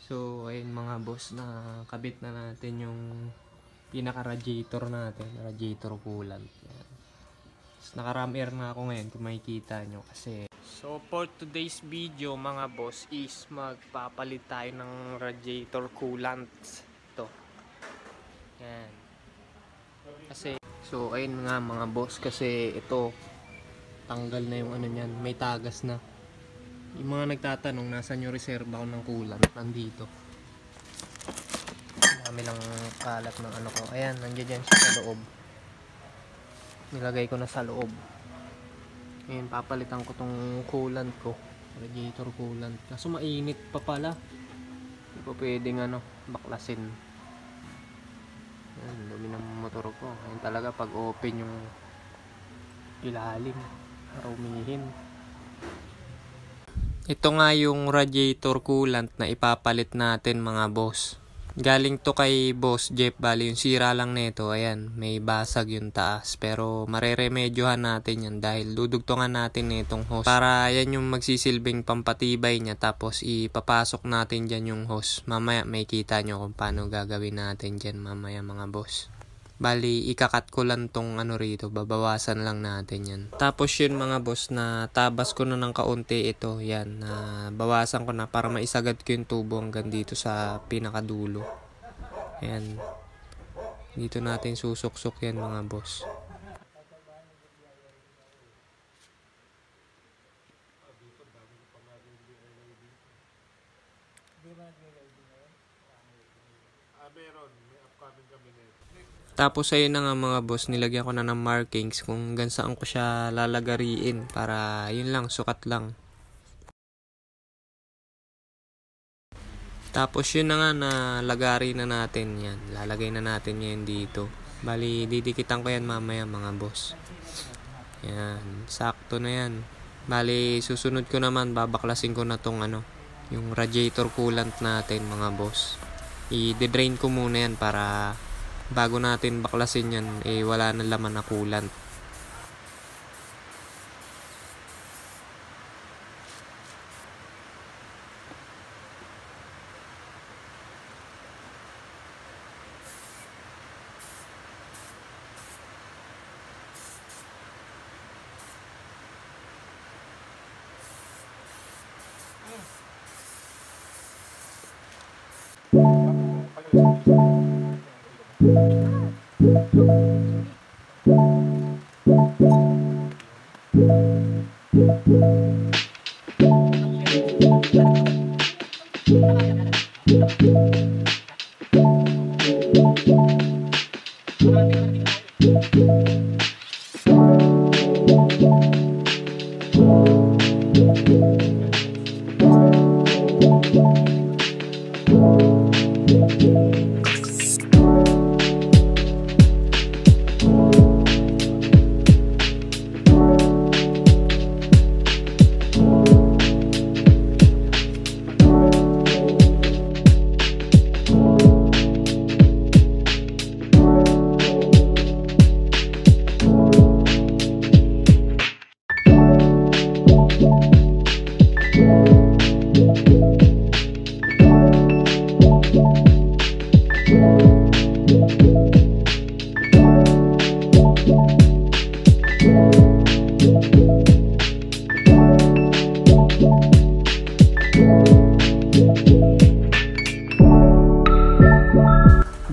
So, ayun mga boss, na kabit na natin yung pinaka-radiator natin, radiator coolant. Yan. Naka-ram air na ako ngayon kung makikita nyo kasi. So, for today's video mga boss is magpapalit tayo ng radiator coolant. Ito. Yan. Kasi, so ayun nga mga boss, kasi ito, tanggal na yung ano nyan, may tagas na. Yung mga nagtatanong, nasan yung reserva ko ng coolant? Nandito. Dami lang kalat ng ano ko. Ayan, nandiyan siya sa loob. Nilagay ko na sa loob. Ngayon, papalitan ko tong coolant ko. Radiator coolant. Kaso mainit pa pala. Hindi pa pwedeng ano, baklasin. Ayan, dumi ng motor ko. Ayan talaga pag open yung ilalim. Rumihin. Ito nga yung radiator coolant na ipapalit natin mga boss. Galing to kay Boss Jeff, bali yung sira lang nito, ayan, may basag yung taas. Pero mareremedyohan natin yan dahil dudugtungan natin nitong hose. Para yan yung magsisilbing pampatibay niya, tapos ipapasok natin dyan yung hose. Mamaya may kita nyo kung paano gagawin natin dyan mamaya mga boss. Bali, ikakat ko lang tong ano rito, babawasan lang natin yan. Tapos yun mga boss, na tabas ko na ng kaunti ito, yan, na bawasan ko na para maisagad ko yung tubo hanggang dito sa pinakadulo. Ayan. Dito natin susuksok yan mga boss. Tapos ayun na nga mga boss, nilagyan ko na ng markings kung hanggang saan ko siya lalagariin para yun lang, sukat lang. Tapos yun na nga, na lagari na natin yan. Lalagay na natin yan dito. Bali, didikitan ko yan mamaya mga boss. Yan, sakto na yan. Bali, susunod ko naman, babaklasin ko na tong ano, yung radiator coolant natin mga boss. I-drain ko muna yan para bago natin baklasin yan, eh wala na laman na coolant.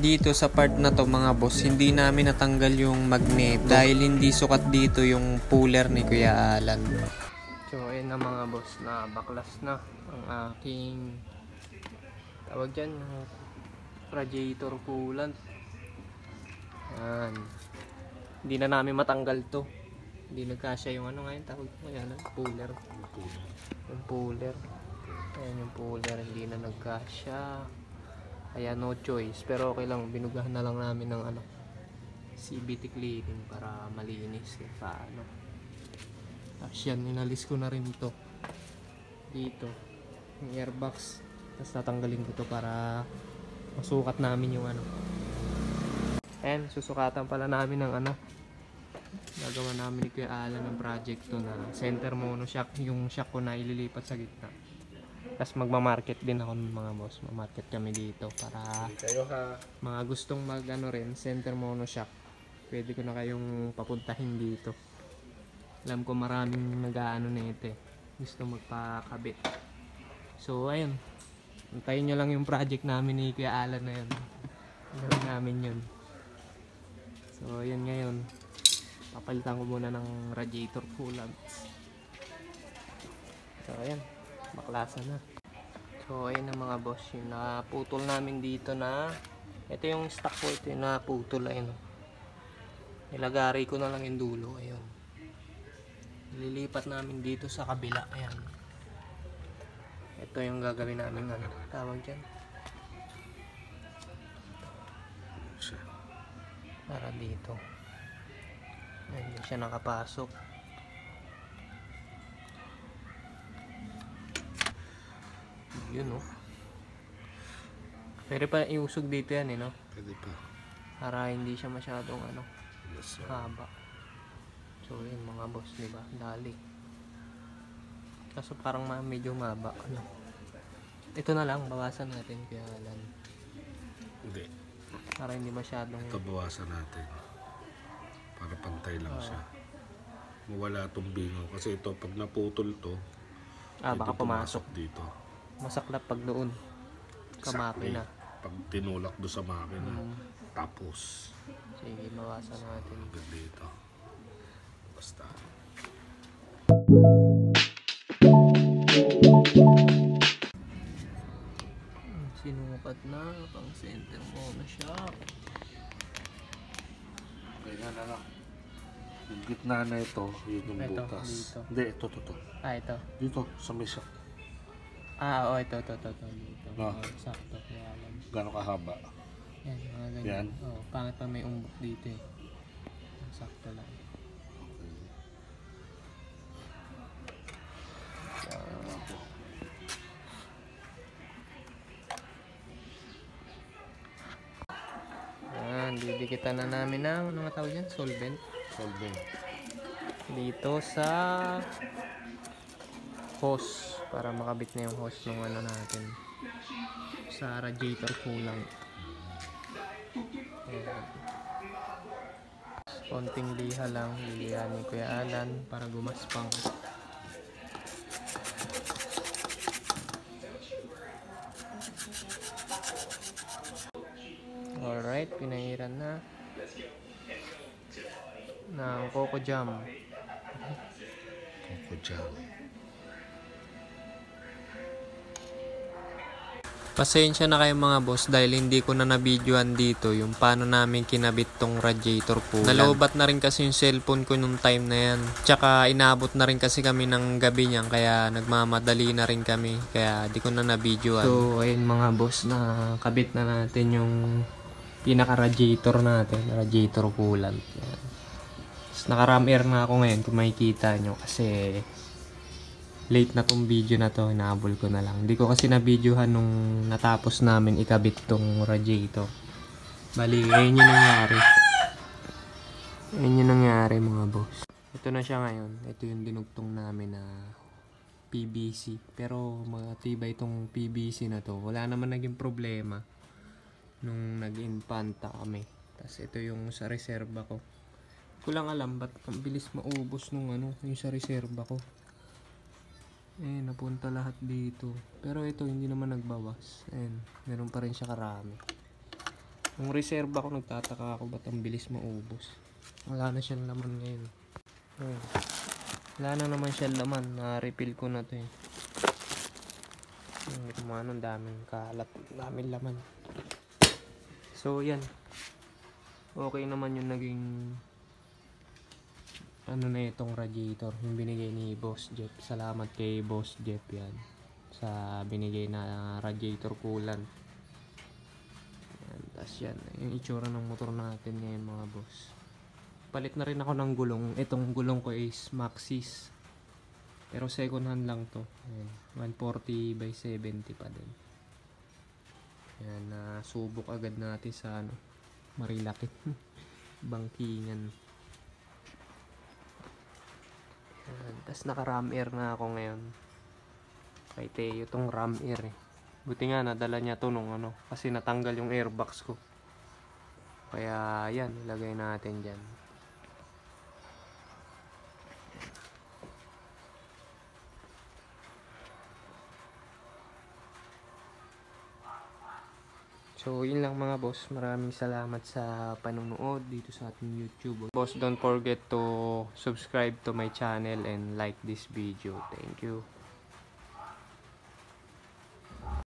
Dito sa part na to mga boss, hindi namin natanggal yung magneto dahil hindi sukat dito yung puller ni Kuya Alan. So ayun na mga boss, na baklas na ang aking tawag dyan, radiator coolant. Yan. Hindi na namin matanggal to. Hindi nagkasya yung ano ngayon, tawag mo yan, puller. Yung puller. Ayan yung puller, hindi na nagkasya. Kaya no choice, pero okay lang, binugahan na lang namin ng ano, CVT cleaning para malinis kahit paano. Tapos yan, inalis ko na rin to dito, yung airbox. Tapos tatanggalin ko to para masukat namin yung ano. Ayan, susukatan pala namin ng ano, gagawa namin ni Kuya Alan ng project to na center mono shock, yung shock ko na ililipat sa gitna. Tapos magma-market din ako ng mga boss. Ma-market kami dito para Kayo ha. mga gustong mag ano rin, center monoshock. Pwede ko na kayong papuntahin dito. Alam ko maraming nag-aano na ito eh. Gusto magpakabit. So ayun. Antayin nyo lang yung project namin ni Kuya Alan na yun. Gawin namin yun. So yun ngayon. Papalitan ko muna ng radiator coolant. So ayan. Baklasa na. So ayun na mga boss. Yung naputol namin dito na ito yung stock ko. Ito yung naputol. Ayun. Nilagari ko na lang yung dulo. Ayun. Lilipat namin dito sa kabila. Ayan. Ito yung gagawin namin ano. Tawag dyan. Para dito. Ayun siya nakapasok. Yun oh. Pwede pa iusog dito yan eh no? Pwede pa. Para hindi siya masyadong ano. Yes, sir. Haba. So yun mga boss, diba? Dali. Kaso parang medyo maba. Ano? Ito na lang, bawasan natin kaya Alan. Hindi. Para hindi masyadong... Ito bawasan natin. Para pantay lang siya. Mawala itong bingaw. Kasi ito, pag naputol to, baka pumasok. dito. Masaklap pag doon. Kamakina. Pag tinulak do sa makina. Tapos. Sige, bawasan natin. Hanggang dito. Basta. Sinukat na pang center monoshock. Kaya na lang. Yung gitna na ito, yun yung Ito, butas. dito. Hindi, ito. Ito. Dito, sa may shock. Oo, ito. Dito. No. Sakto, kaya alam. Gano'ng kahaba? Yan, mga ganyan. Yan? Oo, pangit pa may umbok dito eh. Sakto lang. Yan, didikitan na namin ng ano nga tawag yan? Solvent. Solvent. Dito sa hose para makabit na yung hose ng ano natin sa radiator coolant. Ayan. Konting liha lang lilihan ni Kuya Alan para gumaspang. Alright, pinahiran na ng Coco Jam. Coco Jam. Pasensya na kayo mga boss dahil hindi ko na nabidyoan dito yung paano namin kinabit tong radiator coolant. Nalobat na rin kasi yung cellphone ko nung time na yan. Tsaka inabot na rin kasi kami ng gabi niyan kaya nagmamadali na rin kami. Kaya di ko na nabidyoan. So ayun mga boss, na kabit na natin yung pinaka-radiator natin. Radiator coolant. Yan. Naka-ram air na ako ngayon kung makikita nyo kasi late na tong video na to, hinahabol ko na lang. Hindi ko kasi na-videohan nung natapos namin ikabit tong radiator. Bali, ayun yung nangyari. Ayun yung nangyari mga boss. Ito na siya ngayon. Ito yung dinugtong namin na PVC. Pero matibay itong PVC na to. Wala naman naging problema nung nag-impanta kami. Tapos ito yung sa reserva ko. Ko lang alam ba't ang bilis maubos nung ano, yung sa reserva ko. Napunta lahat dito. Pero ito hindi naman nagbawas. Meron pa rin siya karami. Yung reserva ko, nagtataka ako ba't ang bilis maubos. Wala na siyang laman ngayon. Wala na naman siyang laman. Na-refill ko na to eh. Ang daming kalat. Daming laman. So yan. Okay naman yung naging ano na itong radiator, yung binigay ni Boss Jeff. Salamat kay Boss Jeff yan sa binigay na radiator coolant. Tapos yan, yung itsura ng motor natin ngayon mga boss. Palit na rin ako ng gulong. Itong gulong ko is Maxxis, pero second hand lang to. Ayan, 140 by 70 pa din. Yan, subok agad natin sa ano, Marilaki. Bangkingan. Tapos naka-ram air na ako ngayon. Kay Teo tong ram air eh. Buti nga nadala niya to nung ano, kasi natanggal yung airbox ko. Kaya yan, ilagay natin dyan. So, yun lang mga boss. Maraming salamat sa panonood dito sa ating YouTube. Boss, don't forget to subscribe to my channel and like this video. Thank you.